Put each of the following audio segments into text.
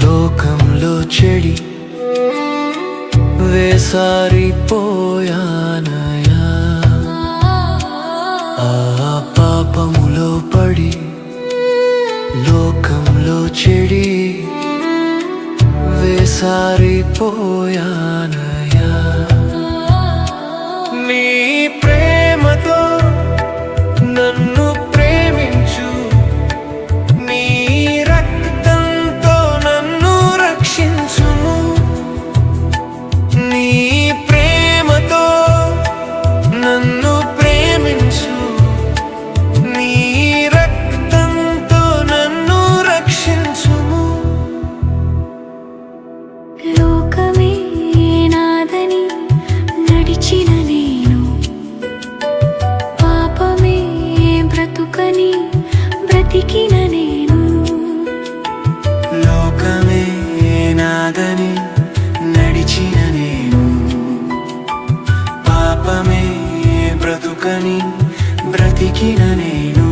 లోకంలో చెడి వేసారిపోయానయా, ఆ పాపములో పడి లోకంలో చెడి వేసారిపోయానయా. నీ ప్రేమతో నన్ను ప్రేమించు, నీ రక్తంతో నన్ను రక్షించుము. నీ ప్రేమతో నన్ను ప్రేమించు, నీ రక్తంతో నన్ను రక్షించుము. లోకమే నాదని నడిచిన నేను, పాపమే బ్రతుకని బ్రతికిన నేను. లోకమే నాదని నడిచిన నేను, పాపమే బ్రతుకని బ్రతికిన నేను.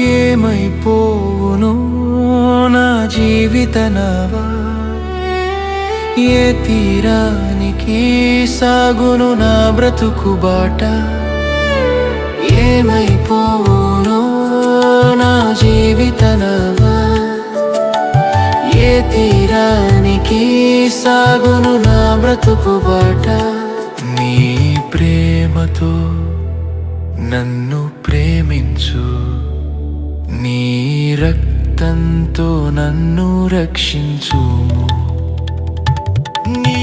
ఏమైపోవును నా జీవిత నావా, ఏ తీరానికి సాగును నా బ్రతుకు బాట. ఏమైపోవును నా జీవిత నావా, ఏ తీరానికి సాగును నా బ్రతుకు బాట. నీ ప్రేమతో నన్ను ప్రేమించు, నీ రక్తంతో నన్ను రక్షించుము. నీ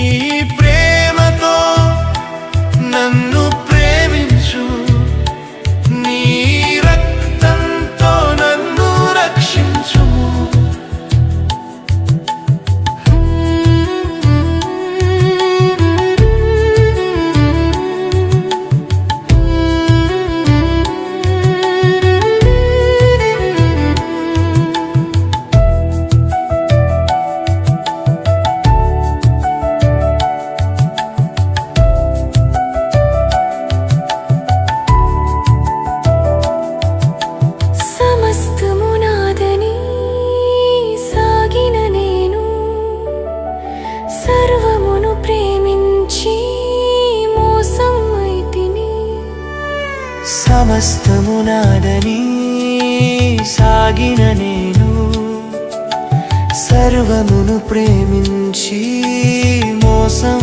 ప్రేమతో నన్ను ప్రేమించు, నీ రక్తంతో నన్ను రక్షించుము. సర్వమును ప్రేమించి మోసం అయితిని. సమస్తము నాదని సాగిన నేను, సర్వమును ప్రేమించి మోసం